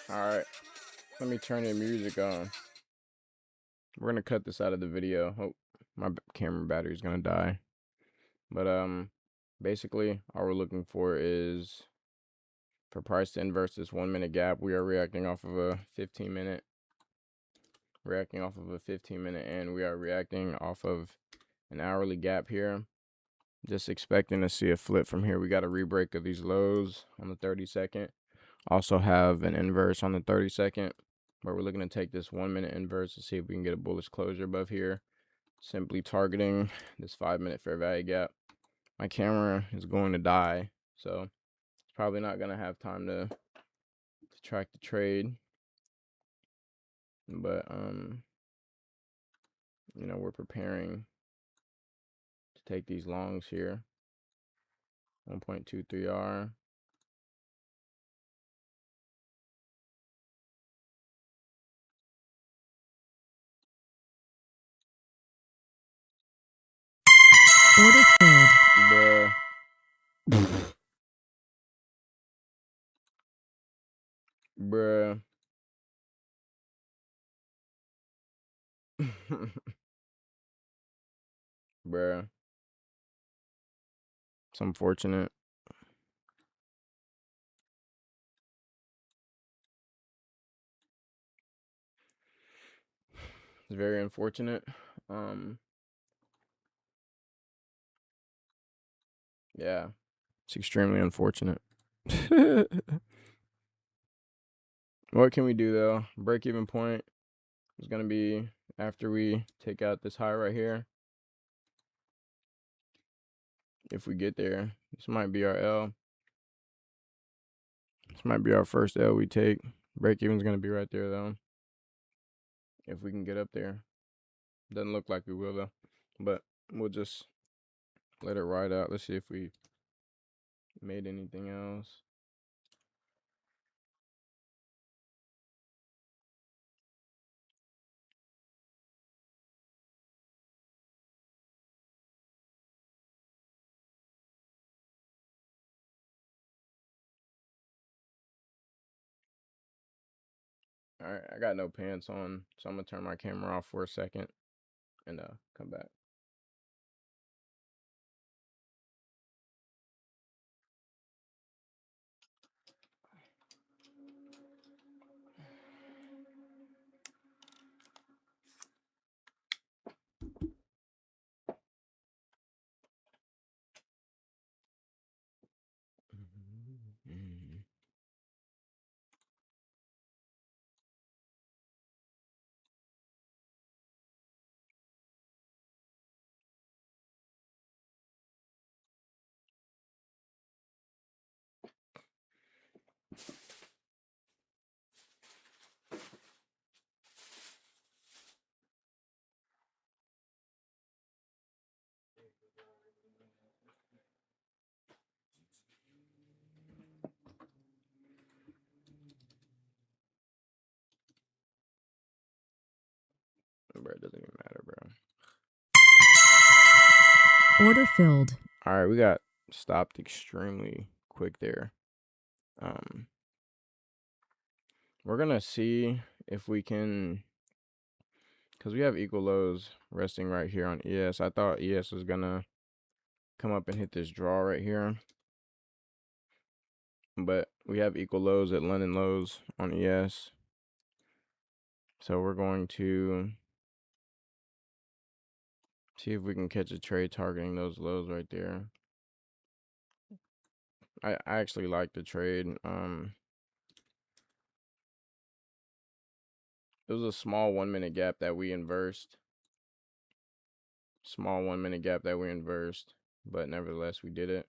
Alright, let me turn the music on. We're gonna cut this out of the video. Hope my camera battery is gonna die. But basically all we're looking for is for price to inverse this 1 minute gap. We are reacting off of a 15 minute and we are reacting off of an hourly gap here. Just expecting to see a flip from here. We got a rebreak of these lows on the 30-second. Also have an inverse on the 30-second, where we're looking to take this 1 minute inverse to see if we can get a bullish closure above here. Simply targeting this 5 minute fair value gap. My camera is going to die, so it's probably not going to have time to track the trade. But, you know, we're preparing to take these longs here. 1.23R. Order filled. Bruh. Bruh. Bruh. It's unfortunate. It's very unfortunate. Yeah, it's extremely unfortunate. What can we do though? Break even point is gonna be after we take out this high right here. If we get there, this might be our L. This might be our first L we take. Break even's gonna be right there though. If we can get up there. Doesn't look like we will though. But we'll just let it ride out. Let's see if we made anything else. Alright, I got no pants on, so I'm gonna turn my camera off for a second and come back. Bro, it doesn't even matter, bro. Order filled. All right, we got stopped extremely quick there. We're gonna see if we can, because we have equal lows resting right here on ES. I thought ES was gonna come up and hit this draw right here, but we have equal lows at London lows on ES. So we're going to see if we can catch a trade targeting those lows right there. I actually like the trade. It was a small 1 minute gap that we inversed. But nevertheless we did it.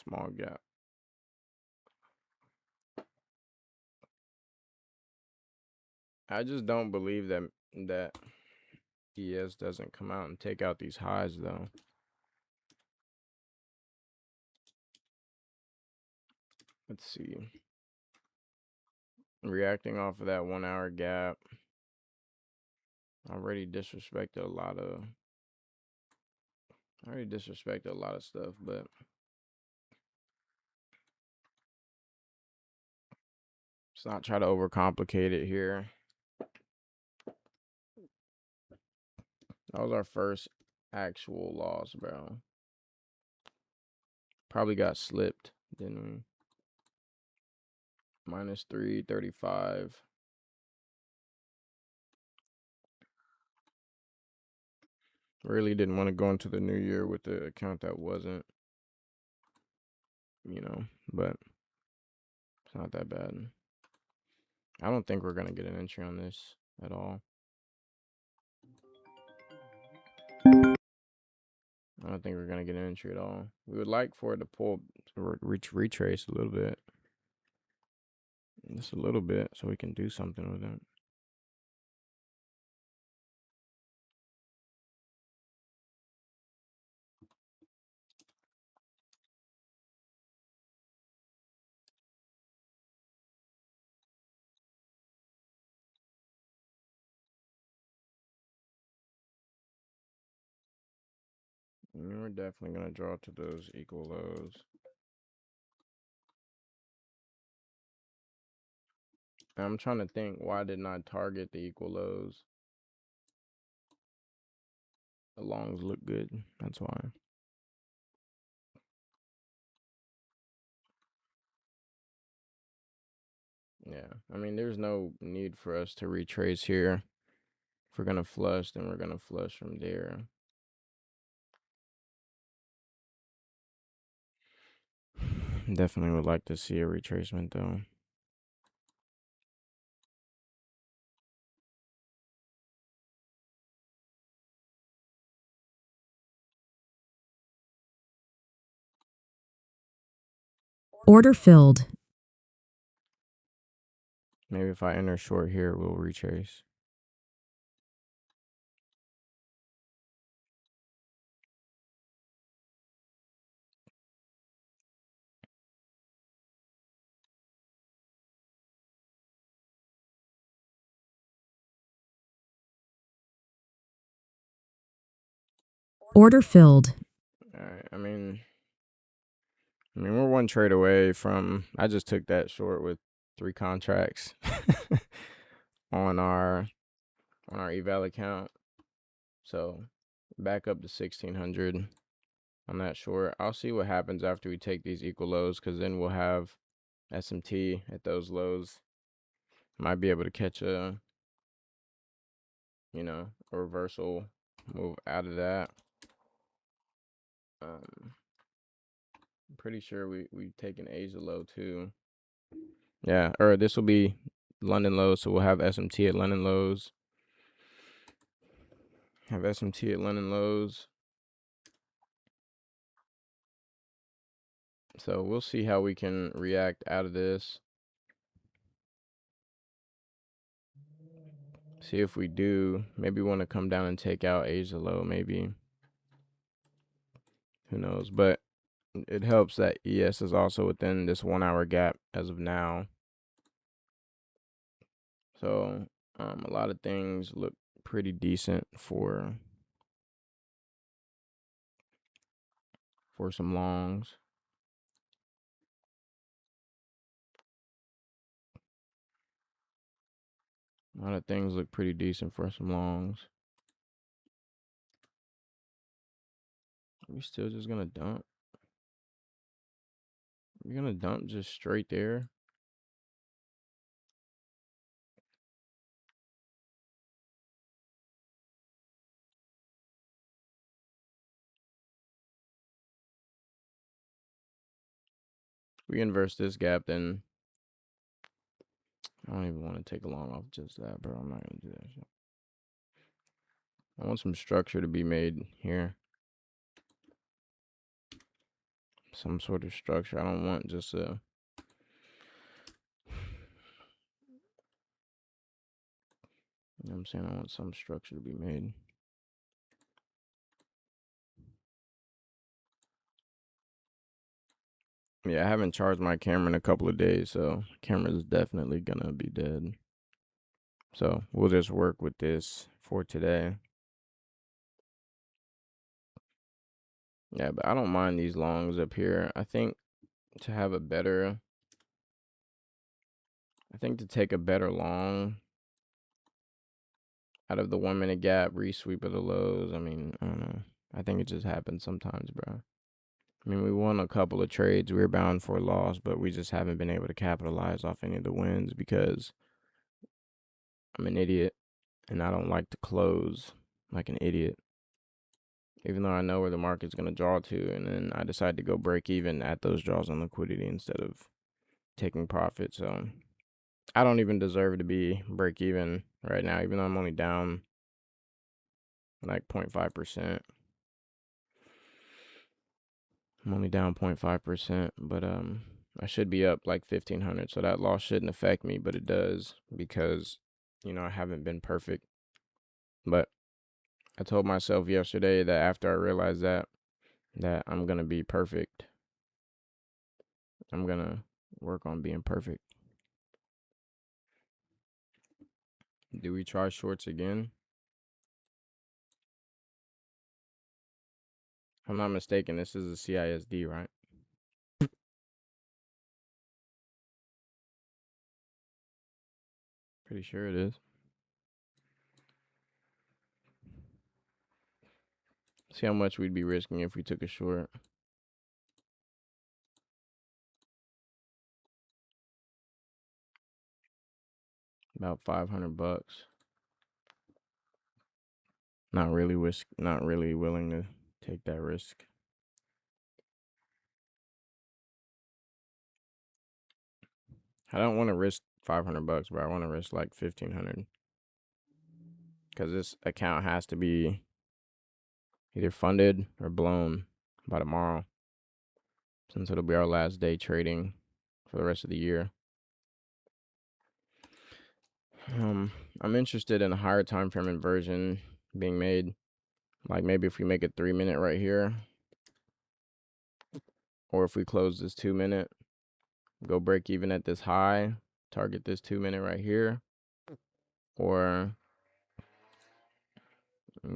Small gap. I just don't believe that ES doesn't come out and take out these highs though. Let's see. Reacting off of that 1 hour gap. already disrespected a lot of stuff, but let's not try to overcomplicate it here. That was our first actual loss, bro. Probably got slipped, didn't we? Minus 335. Really didn't want to go into the new year with the account that wasn't, but it's not that bad. I don't think we're going to get an entry on this at all. I don't think we're going to get an entry at all. We would like for it to pull, to retrace a little bit. Just a little bit so we can do something with it. And we're definitely going to draw to those equal lows. I'm trying to think, why didn't I target the equal lows? The longs look good. That's why. Yeah, I mean, there's no need for us to retrace here. If we're going to flush, then we're going to flush from there. Definitely would like to see a retracement, though. Order filled. Maybe if I enter short here, we'll retrace. Order filled. All right, I mean, we're one trade away from. I just took that short with 3 contracts on our eval account. So back up to 1600 on that short. I'll see what happens after we take these equal lows, because then we'll have SMT at those lows. Might be able to catch a reversal move out of that. I'm pretty sure we've taken Asia low too. Yeah, or this will be London lows, so we'll have SMT at London lows. Have SMT at London lows. So we'll see how we can react out of this. See if we do. Maybe want to come down and take out Asia low, maybe. Who knows? But it helps that ES is also within this 1 hour gap as of now. So a lot of things look pretty decent for some longs. A lot of things look pretty decent for some longs. Are we still just gonna dump? We're gonna dump just straight there. We inverse this gap, then I don't even want to take a long off just that, bro. I'm not gonna do that shit. I want some structure to be made here. Some sort of structure. I don't want just a. You know what I'm saying? I want some structure to be made. Yeah, I haven't charged my camera in a couple of days, so camera is definitely gonna be dead. So we'll just work with this for today. Yeah, but I don't mind these longs up here. I think to have a better, I think to take a better long out of the 1 minute gap, resweep of the lows. I mean, I don't know. I think it just happens sometimes, bro. I mean, we won a couple of trades. We were bound for a loss, but we just haven't been able to capitalize off any of the wins because I'm an idiot and I don't like to close like an idiot. Even though I know where the market's going to draw to, and then I decide to go break even at those draws on liquidity instead of taking profit. So I don't even deserve to be break even right now, even though I'm only down like 0.5%. I'm only down 0.5%, but I should be up like 1,500. So that loss shouldn't affect me, but it does because I haven't been perfect. But I told myself yesterday that after I realized that I'm gonna be perfect, I'm gonna work on being perfect. Do we try shorts again? If I'm not mistaken, this is a CISD, right? Pretty sure it is. See how much we'd be risking if we took a short. About 500 bucks. Not really willing to take that risk. I don't want to risk 500 bucks, bro. I want to risk like 1,500 because this account has to be either funded or blown by tomorrow, since it'll be our last day trading for the rest of the year. I'm interested in a higher time frame inversion being made. Like maybe if we make a 3 minute right here, or if we close this 2 minute, go break even at this high, target this 2 minute right here, or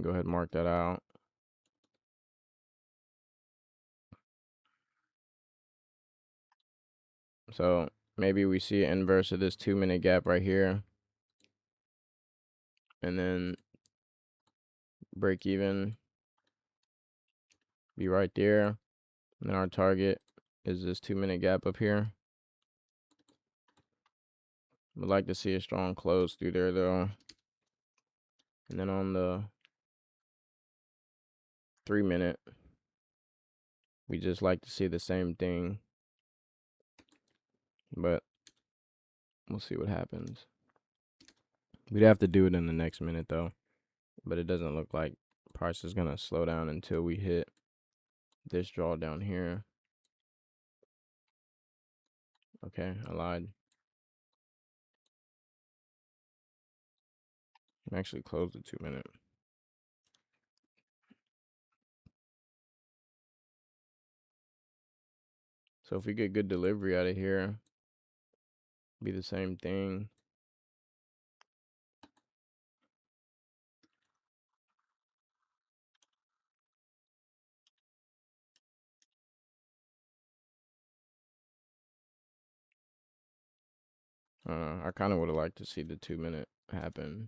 go ahead and mark that out. So maybe we see an inverse of this 2 minute gap right here, and then break even, be right there. And then our target is this 2 minute gap up here. Would like to see a strong close through there though. And then on the 3 minute, we just like to see the same thing. But we'll see what happens. We'd have to do it in the next minute though. But it doesn't look like price is gonna slow down until we hit this draw down here. Okay, I lied. I'm actually closed the 2 minute. So if we get good delivery out of here, be the same thing. I kind of would have liked to see the 2 minute happen.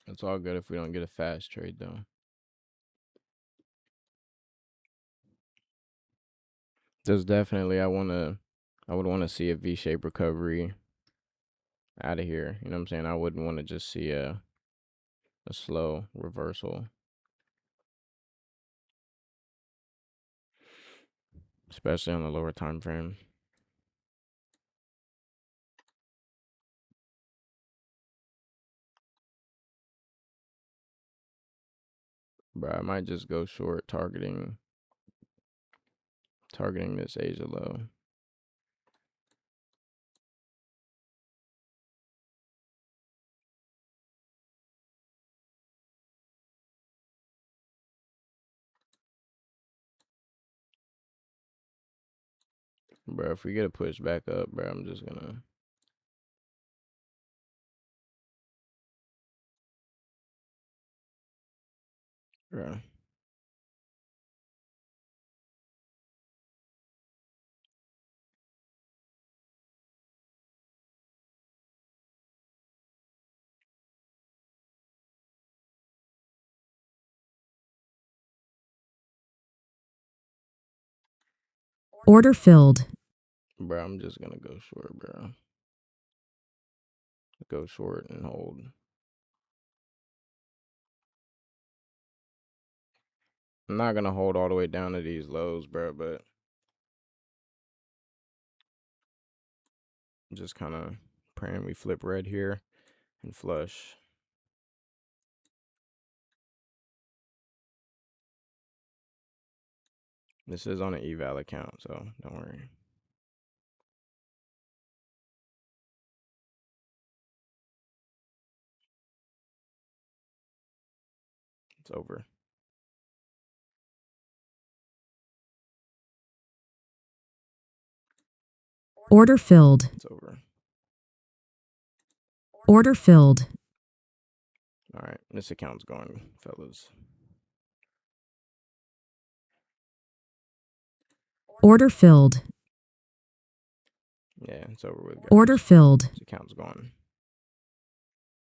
It's all good if we don't get a fast trade though. There's definitely I would want to see a V-shaped recovery out of here. You know what I'm saying? I wouldn't want to just see a slow reversal, especially on the lower time frame. Bro, I might just go short targeting this Asia low. Bro, if we get a push back up, bro, I'm just gonna Bro. Order filled. Bro, I'm just gonna go short, bro. Go short and hold. I'm not gonna hold all the way down to these lows, bro, but just kind of praying we flip red here and flush. This is on an eval account, so don't worry. It's over. Order filled. It's over. Order filled. All right, this account's going, fellas. Order filled. Yeah, it's over with, guys. Order filled. This account's going.